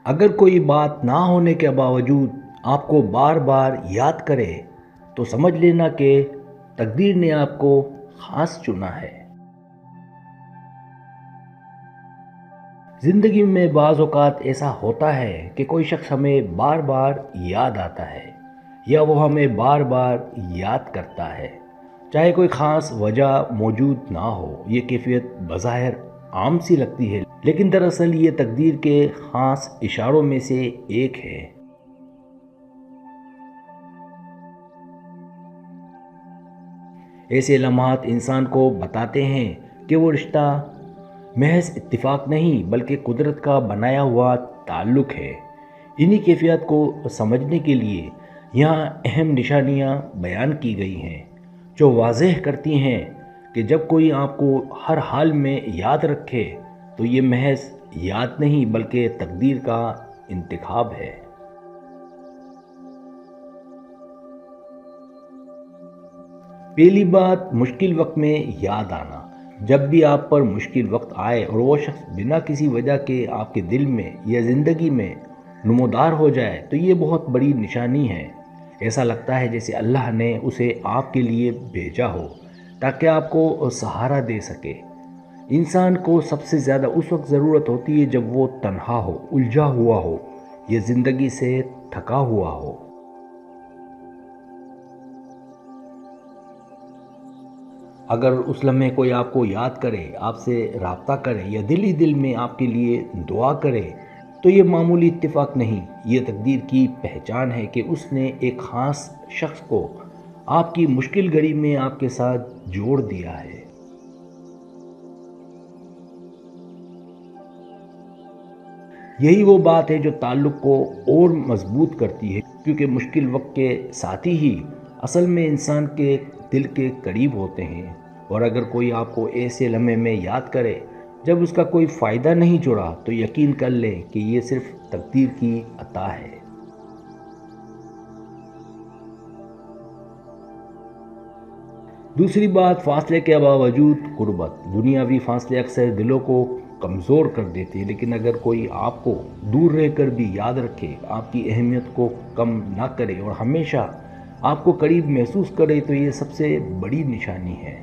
اگر کوئی بات نہ ہونے کے باوجود آپ کو بار بار یاد کرے تو سمجھ لینا کہ تقدیر نے آپ کو خاص چنا ہے۔ زندگی میں بعض اوقات ایسا ہوتا ہے کہ کوئی شخص ہمیں بار بار یاد آتا ہے یا وہ ہمیں بار بار یاد کرتا ہے، چاہے کوئی خاص وجہ موجود نہ ہو۔ یہ کیفیت بظاہر عام سی لگتی ہے، لیکن دراصل یہ تقدیر کے خاص اشاروں میں سے ایک ہے۔ ایسے لمحات انسان کو بتاتے ہیں کہ وہ رشتہ محض اتفاق نہیں بلکہ قدرت کا بنایا ہوا تعلق ہے۔ انہی کیفیات کو سمجھنے کے لیے یہاں اہم نشانیاں بیان کی گئی ہیں جو واضح کرتی ہیں کہ جب کوئی آپ کو ہر حال میں یاد رکھے تو یہ محض یاد نہیں بلکہ تقدیر کا انتخاب ہے۔ پہلی بات، مشکل وقت میں یاد آنا۔ جب بھی آپ پر مشکل وقت آئے اور وہ شخص بنا کسی وجہ کے آپ کے دل میں یا زندگی میں نمودار ہو جائے تو یہ بہت بڑی نشانی ہے۔ ایسا لگتا ہے جیسے اللہ نے اسے آپ کے لیے بھیجا ہو تاکہ آپ کو سہارا دے سکے۔ انسان کو سب سے زیادہ اس وقت ضرورت ہوتی ہے جب وہ تنہا ہو، الجھا ہوا ہو یا زندگی سے تھکا ہوا ہو۔ اگر اس لمحے کوئی آپ کو یاد کرے، آپ سے رابطہ کرے یا دل ہی دل میں آپ کے لیے دعا کرے تو یہ معمولی اتفاق نہیں، یہ تقدیر کی پہچان ہے کہ اس نے ایک خاص شخص کو آپ کی مشکل گھڑی میں آپ کے ساتھ جوڑ دیا ہے۔ یہی وہ بات ہے جو تعلق کو اور مضبوط کرتی ہے، کیونکہ مشکل وقت کے ساتھی ہی اصل میں انسان کے دل کے قریب ہوتے ہیں۔ اور اگر کوئی آپ کو ایسے لمحے میں یاد کرے جب اس کا کوئی فائدہ نہیں جڑا تو یقین کر لیں کہ یہ صرف تقدیر کی عطا ہے۔ دوسری بات، فاصلے کے باوجود قربت۔ دنیاوی فاصلے اکثر دلوں کو کمزور کر دیتے ہیں، لیکن اگر کوئی آپ کو دور رہ کر بھی یاد رکھے، آپ کی اہمیت کو کم نہ کرے اور ہمیشہ آپ کو قریب محسوس کرے تو یہ سب سے بڑی نشانی ہے۔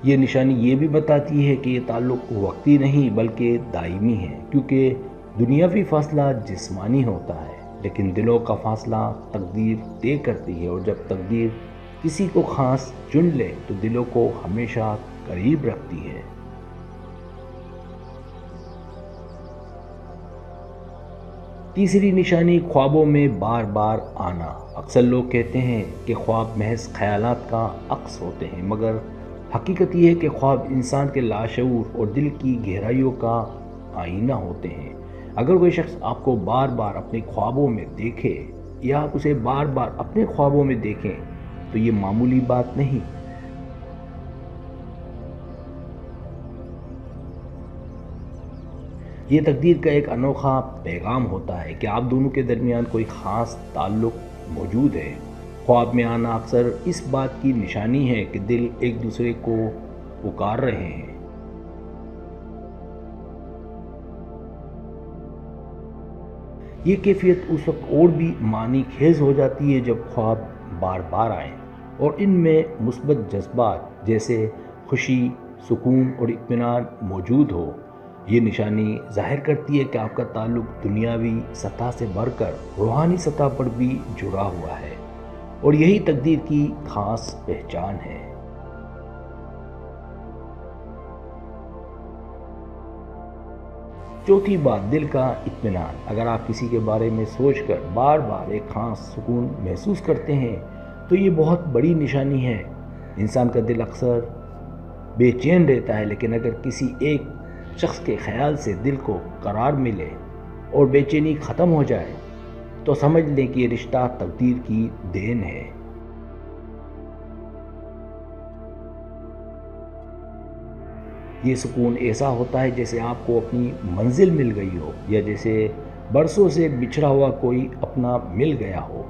یہ نشانی یہ بھی بتاتی ہے کہ یہ تعلق وقتی نہیں بلکہ دائمی ہے، کیونکہ دنیاوی فاصلہ جسمانی ہوتا ہے لیکن دلوں کا فاصلہ تقدیر طے کرتی ہے، اور جب تقدیر کسی کو خاص چن لے تو دلوں کو ہمیشہ قریب رکھتی ہے۔ تیسری نشانی، خوابوں میں بار بار آنا۔ اکثر لوگ کہتے ہیں کہ خواب محض خیالات کا عکس ہوتے ہیں، مگر حقیقت یہ ہے کہ خواب انسان کے لاشعور اور دل کی گہرائیوں کا آئینہ ہوتے ہیں۔ اگر کوئی شخص آپ کو بار بار اپنے خوابوں میں دیکھے یا آپ اسے بار بار اپنے خوابوں میں دیکھیں تو یہ معمولی بات نہیں۔ یہ تقدیر کا ایک انوکھا پیغام ہوتا ہے کہ آپ دونوں کے درمیان کوئی خاص تعلق موجود ہے۔ خواب میں آنا اکثر اس بات کی نشانی ہے کہ دل ایک دوسرے کو پکار رہے ہیں۔ یہ کیفیت اس وقت اور بھی معنی خیز ہو جاتی ہے جب خواب بار بار آئیں اور ان میں مثبت جذبات جیسے خوشی، سکون اور اطمینان موجود ہو۔ یہ نشانی ظاہر کرتی ہے کہ آپ کا تعلق دنیاوی سطح سے بڑھ کر روحانی سطح پر بھی جڑا ہوا ہے، اور یہی تقدیر کی خاص پہچان ہے۔ چوتھی بات، دل کا اطمینان۔ اگر آپ کسی کے بارے میں سوچ کر بار بار ایک خاص سکون محسوس کرتے ہیں تو یہ بہت بڑی نشانی ہے۔ انسان کا دل اکثر بے چین رہتا ہے، لیکن اگر کسی ایک شخص کے خیال سے دل کو قرار ملے اور بے چینی ختم ہو جائے تو سمجھ لیں کہ یہ رشتہ تقدیر کی دین ہے۔ یہ سکون ایسا ہوتا ہے جیسے آپ کو اپنی منزل مل گئی ہو یا جیسے برسوں سے بچھڑا ہوا کوئی اپنا مل گیا ہو۔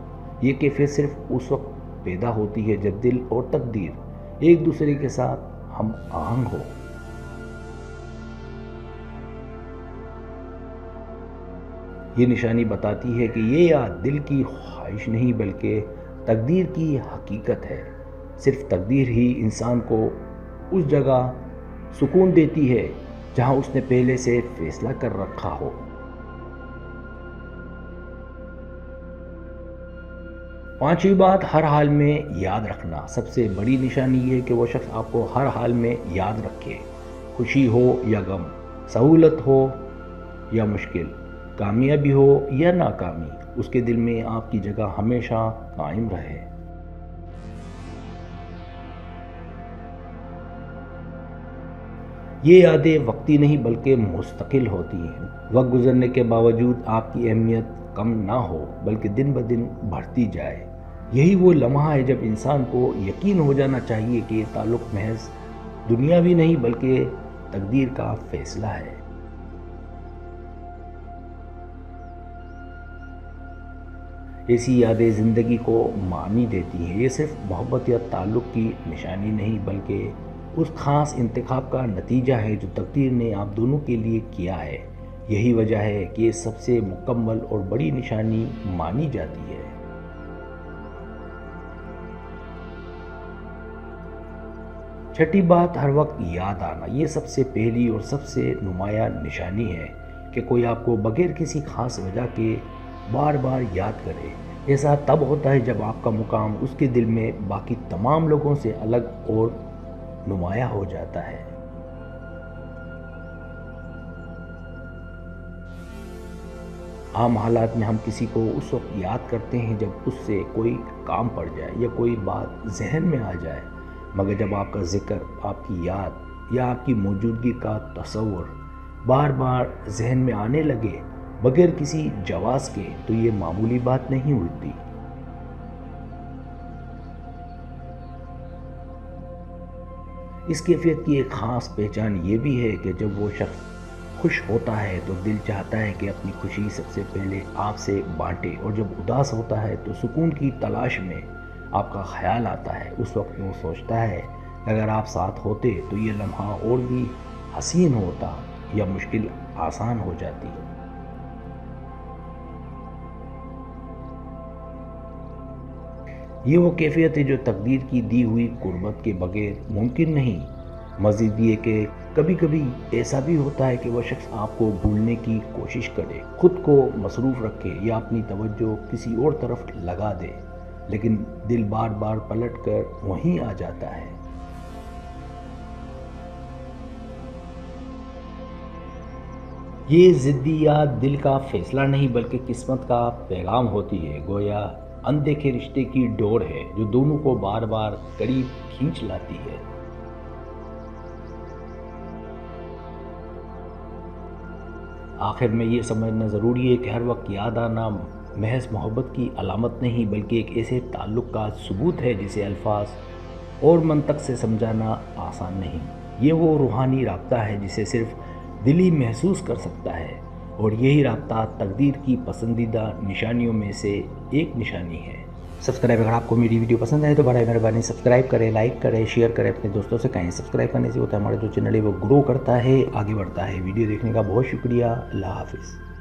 یہ کیفیت صرف اس وقت پیدا ہوتی ہے جب دل اور تقدیر ایک دوسرے کے ساتھ ہم آہنگ ہو۔ یہ نشانی بتاتی ہے کہ یہ یاد دل کی خواہش نہیں بلکہ تقدیر کی حقیقت ہے۔ صرف تقدیر ہی انسان کو اس جگہ سکون دیتی ہے جہاں اس نے پہلے سے فیصلہ کر رکھا ہو۔ پانچویں بات، ہر حال میں یاد رکھنا۔ سب سے بڑی نشانی یہ ہے کہ وہ شخص آپ کو ہر حال میں یاد رکھے، خوشی ہو یا غم، سہولت ہو یا مشکل، کامیابی ہو یا ناکامی، اس کے دل میں آپ کی جگہ ہمیشہ قائم رہے۔ یہ یادیں وقتی نہیں بلکہ مستقل ہوتی ہیں۔ وقت گزرنے کے باوجود آپ کی اہمیت کم نہ ہو بلکہ دن بدن بڑھتی جائے۔ یہی وہ لمحہ ہے جب انسان کو یقین ہو جانا چاہیے کہ یہ تعلق محض دنیاوی نہیں بلکہ تقدیر کا فیصلہ ہے۔ ایسی یادیں زندگی کو معنی دیتی ہیں۔ یہ صرف محبت یا تعلق کی نشانی نہیں بلکہ اس خاص انتخاب کا نتیجہ ہے جو تقدیر نے آپ دونوں کے لیے کیا ہے۔ یہی وجہ ہے کہ یہ سب سے مکمل اور بڑی نشانی مانی جاتی ہے۔ چھٹی بات، ہر وقت یاد آنا۔ یہ سب سے پہلی اور سب سے نمایاں نشانی ہے کہ کوئی آپ کو بغیر کسی خاص وجہ کے بار بار یاد کرے۔ ایسا تب ہوتا ہے جب آپ کا مقام اس کے دل میں باقی تمام لوگوں سے الگ اور نمایاں ہو جاتا ہے۔ عام حالات میں ہم کسی کو اس وقت یاد کرتے ہیں جب اس سے کوئی کام پڑ جائے یا کوئی بات ذہن میں آ جائے، مگر جب آپ کا ذکر، آپ کی یاد یا آپ کی موجودگی کا تصور بار بار ذہن میں آنے لگے بغیر کسی جواز کے، تو یہ معمولی بات نہیں ہوتی۔ اس کیفیت کی ایک خاص پہچان یہ بھی ہے کہ جب وہ شخص خوش ہوتا ہے تو دل چاہتا ہے کہ اپنی خوشی سب سے پہلے آپ سے بانٹے، اور جب اداس ہوتا ہے تو سکون کی تلاش میں آپ کا خیال آتا ہے۔ اس وقت وہ سوچتا ہے کہ اگر آپ ساتھ ہوتے تو یہ لمحہ اور بھی حسین ہوتا یا مشکل آسان ہو جاتی۔ یہ وہ کیفیت ہے جو تقدیر کی دی ہوئی قربت کے بغیر ممکن نہیں۔ مزید یہ کہ کبھی کبھی ایسا بھی ہوتا ہے کہ وہ شخص آپ کو بھولنے کی کوشش کرے، خود کو مصروف رکھے یا اپنی توجہ کسی اور طرف لگا دے، لیکن دل بار بار پلٹ کر وہیں آ جاتا ہے۔ یہ ضدی یاد دل کا فیصلہ نہیں بلکہ قسمت کا پیغام ہوتی ہے، گویا اندیکھے رشتے کی ڈور ہے جو دونوں کو بار بار قریب کھینچ لاتی ہے۔ آخر میں یہ سمجھنا ضروری ہے کہ ہر وقت یاد آنا محض محبت کی علامت نہیں بلکہ ایک ایسے تعلق کا ثبوت ہے جسے الفاظ اور منطق سے سمجھانا آسان نہیں۔ یہ وہ روحانی رابطہ ہے جسے صرف دل ہی محسوس کر سکتا ہے، اور یہی رابطہ تقدیر کی پسندیدہ نشانیوں میں سے ایک نشانی ہے۔ سبسکرائب، اگر آپ کو میری ویڈیو پسند ہے تو برائے مہربانی سبسکرائب کریں، لائک کریں، شیئر کریں، اپنے دوستوں سے کہیں۔ سبسکرائب کرنے سے ہوتا ہے ہمارا جو چینل ہے وہ گرو کرتا ہے، آگے بڑھتا ہے۔ ویڈیو دیکھنے کا بہت شکریہ۔ اللہ حافظ۔